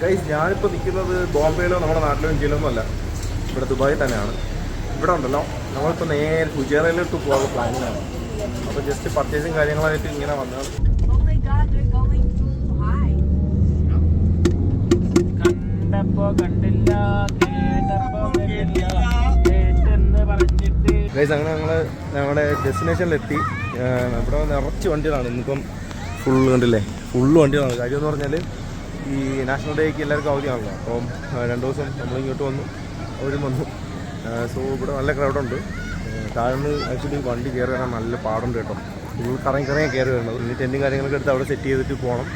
Guys, ഞാനിപ്പോൾ നിൽക്കുന്നത് ബോംബെയിലോ നമ്മുടെ നാട്ടിലോ ഇന്ത്യയിലൊന്നും അല്ല, ഇവിടെ ദുബായിൽ തന്നെയാണ്. ഇവിടെ ഉണ്ടല്ലോ, നമ്മളിപ്പോൾ നേരെ ഫുജേറയിലോട്ട് പോകാൻ പ്ലാനിങ്ങാണ്. അപ്പോൾ ജസ്റ്റ് പർച്ചേസും കാര്യങ്ങളായിട്ട് ഇങ്ങനെ വന്നതാണ്. ഗൈസ്, അങ്ങനെ ഞങ്ങളുടെ ഡെസ്റ്റിനേഷനിലെത്തി. ഇവിടെ നിറച്ച് വണ്ടികളാണ് ഇന്നിപ്പം. ഫുള്ള് കണ്ടില്ലേ, ഫുള്ള് വണ്ടികളാണ്. കാര്യം എന്ന് പറഞ്ഞാൽ ഈ നാഷണൽ ഡേക്ക് എല്ലാവർക്കും അവധിയാണല്ലോ. അപ്പം 2 ദിവസം നമ്മളിങ്ങോട്ട് വന്നു, അവരും വന്നു. സോ ഇവിടെ നല്ല ക്രൗഡുണ്ട്. താഴ്ന്ന് ആക്ച്വലി വണ്ടി കയറി വരാൻ നല്ല പാടുണ്ട് കേട്ടോ. ഫുൾ കറങ്ങി കയറി വരുന്നത്. ഇനി ടെൻറ്റും കാര്യങ്ങളൊക്കെ എടുത്ത് അവിടെ സെറ്റ് ചെയ്തിട്ട് പോകണം.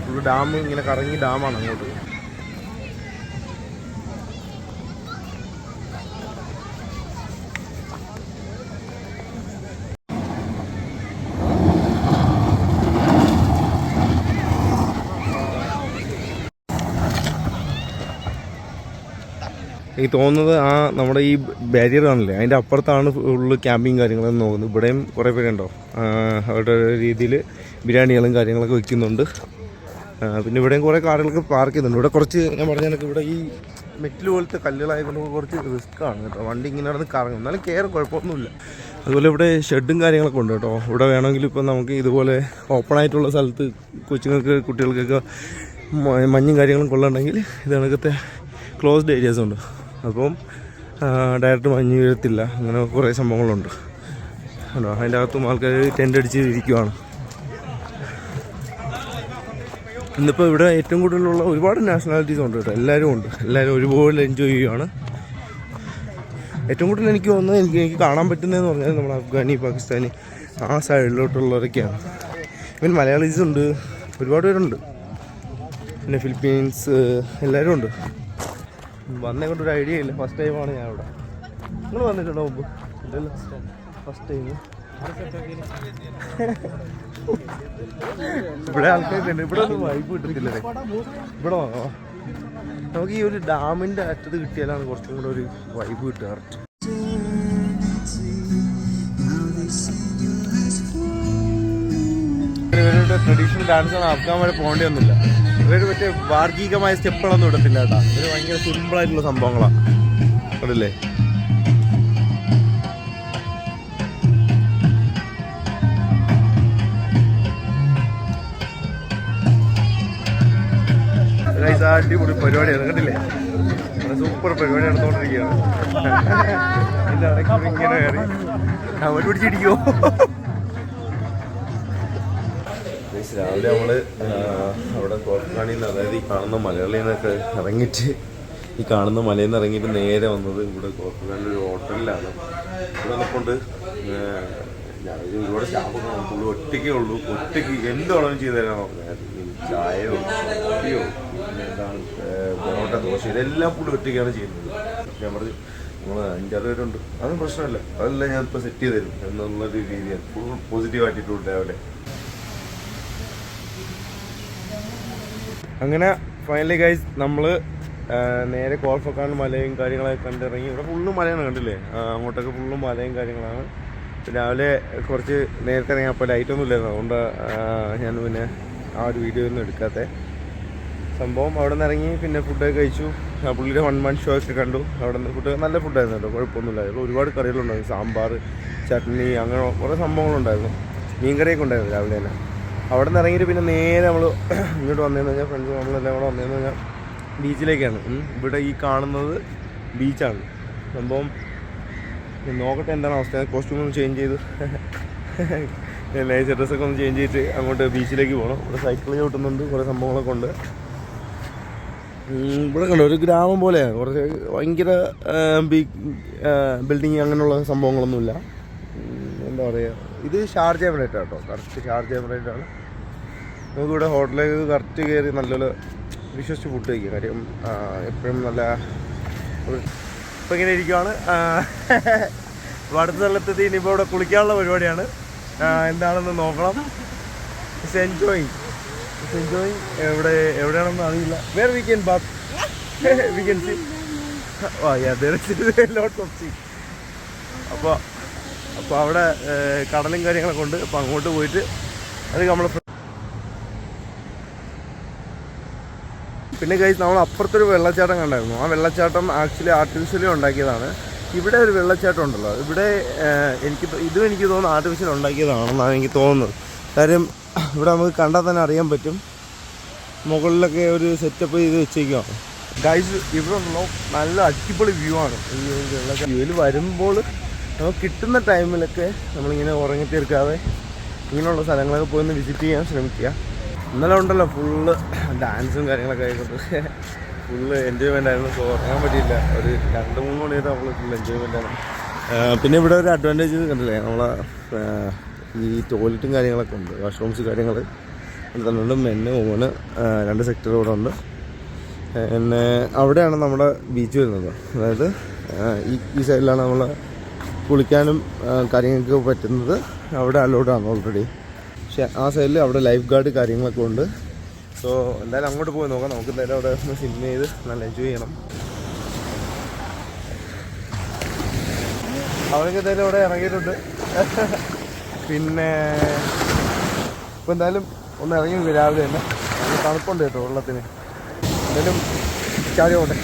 ഫുൾ ഡാം ഇങ്ങനെ കറങ്ങി ഡാമാണ് അങ്ങോട്ട്. എനിക്ക് തോന്നുന്നത് നമ്മുടെ ഈ ബാരിയർ ആണല്ലേ, അതിൻ്റെ അപ്പുറത്താണ് ഫുള്ള് ക്യാമ്പിങ് കാര്യങ്ങളൊന്നും നോക്കുന്നത്. ഇവിടെയും കുറേ പേരുണ്ടോ അവരുടെ രീതിയിൽ ബിരിയാണികളും കാര്യങ്ങളൊക്കെ വെക്കുന്നുണ്ട്. പിന്നെ ഇവിടെയും കുറേ കാറുകളൊക്കെ പാർക്ക് ചെയ്യുന്നുണ്ട്. ഇവിടെ കുറച്ച് ഞാൻ പറഞ്ഞ കണക്ക് ഇവിടെ ഈ മെറ്റൽ പോലത്തെ കല്ലുകളായതുകൊണ്ട് കുറച്ച് റിസ്ക്കാണ് കേട്ടോ. വണ്ടി ഇങ്ങനെ നടന്ന് കറങ്ങും, എന്നാലും കയറും, കുഴപ്പമൊന്നുമില്ല. അതുപോലെ ഇവിടെ ഷെഡും കാര്യങ്ങളൊക്കെ ഉണ്ട് കേട്ടോ. ഇവിടെ വേണമെങ്കിൽ ഇപ്പം നമുക്ക് ഇതുപോലെ ഓപ്പൺ ആയിട്ടുള്ള സ്ഥലത്ത് കൊച്ചുങ്ങൾക്ക് കുട്ടികൾക്കൊക്കെ മഞ്ഞും കാര്യങ്ങളും കൊള്ളണമെങ്കിൽ ഇത് കണക്കത്തെ ക്ലോസ്ഡ് ഏരിയാസ് ഉണ്ട്. അപ്പം ഡയറക്റ്റ് മഞ്ഞ് വീഴത്തില്ല. അങ്ങനെ കുറേ സംഭവങ്ങളുണ്ട് കേട്ടോ. അതിൻ്റെ അകത്തും ആൾക്കാർ ടെൻ്റ് അടിച്ച് ഇരിക്കുവാണ്. ഇന്നിപ്പോൾ ഇവിടെ ഏറ്റവും കൂടുതലുള്ള ഒരുപാട് നാഷണാലിറ്റീസ് ഉണ്ട് കേട്ടോ. എല്ലാവരും ഉണ്ട്, എല്ലാവരും ഒരുപോലെ എൻജോയ് ചെയ്യുകയാണ്. ഏറ്റവും കൂടുതൽ എനിക്ക് തോന്നുന്നത് എനിക്ക് കാണാൻ പറ്റുന്നതെന്ന് പറഞ്ഞാൽ നമ്മുടെ അഫ്ഗാനി, പാകിസ്ഥാനി ആ സൈഡിലോട്ടുള്ളവരൊക്കെയാണ്. പിന്നെ മലയാളീസ് ഉണ്ട്, ഒരുപാട് പേരുണ്ട്. പിന്നെ ഫിലിപ്പീൻസ് എല്ലാവരും ഉണ്ട്. വന്നേ കൊണ്ടൊരു ഐഡിയ ഇല്ല. ഫസ്റ്റ് ടൈമാണ് ഞാൻ ഇവിടെ. നിങ്ങൾ വന്നിട്ടുണ്ടോ മുമ്പ്? ഇല്ലല്ലോ, ഫസ്റ്റ് ടൈം. ഇവിടെ ആൾക്കാരുണ്ട്. ഇവിടെ ഒന്നും വൈബ് കിട്ടത്തില്ലേ? ഇവിടെ വാങ്ങോ, നമുക്ക് ഈ ഒരു ഡാമിൻ്റെ അറ്റത്ത് കിട്ടിയാലാണ് കുറച്ചും കൂടെ ഒരു വൈബ് കിട്ടുക. കറക്റ്റ് ഇവരുടെ ട്രഡീഷണൽ ഡാൻസാണ്. അഫ്ഗാൻ വരെ പോകേണ്ടിയൊന്നുമില്ല. ഇവർ മറ്റേ വാർഗികമായ സ്റ്റെപ്പുകളൊന്നും ഇടത്തില്ല കേട്ടോ. ഇവർ ഭയങ്കര സിമ്പിളായിട്ടുള്ള സംഭവങ്ങളാണ്. കണ്ടില്ലേ? അടിപൊളി പരിപാടിയാണ്, കണ്ടില്ലേ? സൂപ്പർ പരിപാടി നടന്നുകൊണ്ടിരിക്കുകയാണ്. എൻ്റെ ഇടയ്ക്ക് ഇങ്ങനെ കയറി അവർ പിടിച്ചിടിക്കുമോ? രാവിലെ നമ്മൾ അവിടെ കോർക്കാണിയിൽ നിന്ന്, അതായത് ഈ കാണുന്ന മലകളിൽ നിന്നൊക്കെ ഇറങ്ങിയിട്ട്, ഈ കാണുന്ന മലയിൽ നിന്ന് ഇറങ്ങിയിട്ട് നേരെ വന്നത് ഇവിടെ കോർക്കാണിൽ ഒരു ഹോട്ടലിലാണ്. ഇവിടെ വന്നപ്പോണ്ട് ഞാൻ ഒരുപാട് സ്റ്റാഫൊക്കെ ഫുള്ള് ഒറ്റയ്ക്കേ ഉള്ളൂ. ഒറ്റയ്ക്ക് എന്ത് വേണമെങ്കിലും ചെയ്തു തരാനോ, ചായയോ കോഫിയോ പിന്നെ എന്താണ് പൊറോട്ട, ദോശ, ഇതെല്ലാം ഫുള്ള് ഒറ്റയ്ക്കാണ് ചെയ്യുന്നത്. ഞാൻ പറഞ്ഞു നമ്മൾ 5-6 പേരുണ്ട്, അതൊന്നും പ്രശ്നമല്ല, അതെല്ലാം ഞാൻ ഇപ്പോൾ സെറ്റ് ചെയ്ത് തരും എന്നുള്ളൊരു രീതിയാണ്. ഫുൾ പോസിറ്റീവ് ആറ്റിറ്റ്യൂഡ് രാവിലെ. അങ്ങനെ ഫൈനലി ഗൈസ് നമ്മൾ നേരെ കോൾഫക്കാൻ മലയും കാര്യങ്ങളൊക്കെ കണ്ടിറങ്ങി. ഇവിടെ ഫുള്ളും മലയാണ്, കണ്ടില്ലേ? അങ്ങോട്ടൊക്കെ ഫുള്ളും മലയും കാര്യങ്ങളാണ്. രാവിലെ കുറച്ച് നേരത്തെ ഇറങ്ങിയപ്പോൾ ലൈറ്റൊന്നും ഇല്ലായിരുന്നു, അതുകൊണ്ട് ഞാൻ പിന്നെ ആ ഒരു വീഡിയോ ഒന്നും എടുക്കാത്ത സംഭവം. അവിടെ നിന്ന് ഇറങ്ങി പിന്നെ ഫുഡൊക്കെ കഴിച്ചു. പുള്ളിയുടെ 1 man ഷോ ഒക്കെ കണ്ടു. അവിടെ നിന്ന് ഫുഡ് നല്ല ഫുഡായിരുന്നു കേട്ടോ, കുഴപ്പമൊന്നുമില്ലായിരുന്നു. ഒരുപാട് കറികളുണ്ടായിരുന്നു, സാമ്പാർ, ചട്നി, അങ്ങനെ കുറേ സംഭവങ്ങളുണ്ടായിരുന്നു. മീൻ കറിയൊക്കെ ഉണ്ടായിരുന്നു രാവിലെ തന്നെ. അവിടെ നിന്ന് ഇറങ്ങിയിട്ട് പിന്നെ നേരെ നമ്മൾ ഇങ്ങോട്ട് വന്നതെന്ന് കഴിഞ്ഞാൽ ഫ്രണ്ട്സ് നമ്മളെല്ലാം കൂടെ വന്നതെന്ന് കഴിഞ്ഞാൽ ബീച്ചിലേക്കാണ്. ഇവിടെ ഈ കാണുന്നത് ബീച്ചാണ് സംഭവം. നോക്കട്ടെ എന്താണ് അവസ്ഥ. കോസ്റ്റ്യൂം ഒന്ന് ചേഞ്ച് ചെയ്ത് നൈസ് ഡ്രസ്സൊക്കെ ഒന്ന് ചേഞ്ച് ചെയ്തിട്ട് അങ്ങോട്ട് ബീച്ചിലേക്ക് പോകണം. ഇവിടെ സൈക്കിൾ ചവിട്ടുന്നുണ്ട്, കുറേ സംഭവങ്ങളൊക്കെ ഉണ്ട്. ഇവിടെ കണ്ടോ, ഒരു ഗ്രാമം പോലെയാണ്. കുറച്ച് ഭയങ്കര ബിൽഡിങ് അങ്ങനെയുള്ള സംഭവങ്ങളൊന്നുമില്ല. എന്താ പറയുക, ഇത് ഷാർജ എമിറേറ്റ് കേട്ടോ, കറക്റ്റ് ഷാർജ എമിറേറ്റ് ആണ്. നമുക്കിവിടെ ഹോട്ടലിലേക്ക് കറക്റ്റ് കയറി നല്ലൊരു വിശ്വസിച്ച് ഫുഡ് കഴിക്കും. കാര്യം എപ്പോഴും നല്ല ഇപ്പം ഇങ്ങനെ ഇരിക്കുവാണ്. അടുത്ത സ്ഥലത്തെത്തി ഇനിയിപ്പോൾ ഇവിടെ കുളിക്കാനുള്ള പരിപാടിയാണ്. എന്താണെന്ന് നോക്കണം. എൻജോയിങ് എവിടെയാണെന്ന് അറിയില്ല. വേറെ weekend bath weekend see lots of sea. അപ്പോൾ അവിടെ കടലും കാര്യങ്ങളൊക്കെ ഉണ്ട്. അപ്പോൾ അങ്ങോട്ട് പോയിട്ട് അത് നമ്മൾ പിന്നെ ഗൈസ് നമ്മൾ അപ്പുറത്തൊരു വെള്ളച്ചാട്ടം കണ്ടായിരുന്നു. ആ വെള്ളച്ചാട്ടം ആക്ച്വലി ആർട്ടിഫിഷ്യലി ഉണ്ടാക്കിയതാണ്. ഇവിടെ ഒരു വെള്ളച്ചാട്ടം ഉണ്ടല്ലോ, ഇവിടെ എനിക്ക് തോന്നുന്നു ആർട്ടിഫിഷ്യൽ ഉണ്ടാക്കിയതാണെന്നാണ് എനിക്ക് തോന്നുന്നത്. കാര്യം ഇവിടെ നമുക്ക് കണ്ടാൽ തന്നെ അറിയാൻ പറ്റും, മുകളിലൊക്കെ ഒരു സെറ്റപ്പ് ചെയ്ത് വെച്ചേക്കുകയാണ് ഗൈസ്. ഇവിടെ ഉണ്ടല്ലോ നല്ല അടിപൊളി വ്യൂ ആണ്. ഈ വെള്ളച്ചാട്ടം വ്യൂവിൽ വരുമ്പോൾ നമുക്ക് കിട്ടുന്ന ടൈമിലൊക്കെ നമ്മളിങ്ങനെ ഉറങ്ങി തീർക്കാതെ ഇങ്ങനെയുള്ള സ്ഥലങ്ങളൊക്കെ പോയി ഒന്ന് വിസിറ്റ് ചെയ്യാൻ ശ്രമിക്കുക. ഇന്നലെ ഉണ്ടല്ലോ ഫുള്ള് ഡാൻസും കാര്യങ്ങളൊക്കെ ആയിക്കൊണ്ട് ഫുള്ള് എൻജോയ്മെൻ്റ് ആയിരുന്നു. സോ ഉറങ്ങാൻ പറ്റിയില്ല. ഒരു 2-3 മണിയായിട്ട് നമ്മൾ ഫുൾ എൻജോയ്മെൻ്റാണ്. പിന്നെ ഇവിടെ ഒരു അഡ്വാൻറ്റേജ് കണ്ടില്ലേ, നമ്മളെ ഈ ടോയ്ലറ്റും കാര്യങ്ങളൊക്കെ ഉണ്ട്, വാഷ്റൂംസ് കാര്യങ്ങൾ തന്നുണ്ട്. മെന്ന് ഓന് 2 സെക്ടർ ഇവിടെ ഉണ്ട്. പിന്നെ അവിടെയാണ് നമ്മുടെ ബീച്ച് വരുന്നത്. അതായത് ഈ സൈഡിലാണ് നമ്മൾ കുളിക്കാനും കാര്യങ്ങൾക്ക് പറ്റുന്നത്. അവിടെ അലോഡാണ് ഓൾറെഡി. പക്ഷെ ആ സൈഡിൽ അവിടെ ലൈഫ് ഗാർഡ് കാര്യങ്ങളൊക്കെ ഉണ്ട്. സോ എന്തായാലും അങ്ങോട്ട് പോയി നോക്കാം. നമുക്ക് എന്തായാലും അവിടെ ഒന്ന് സ്വിം ചെയ്ത് നല്ല എൻജോയ് ചെയ്യണം. അവരൊക്കെ എന്തായാലും അവിടെ ഇറങ്ങിയിട്ടുണ്ട്. പിന്നെ ഇപ്പോൾ എന്തായാലും ഒന്ന് ഇറങ്ങി രാവിലെ തന്നെ. നല്ല തണുപ്പുണ്ട് കേട്ടോ വെള്ളത്തിന്. എന്തായാലും ചാടി പോട്ടെ.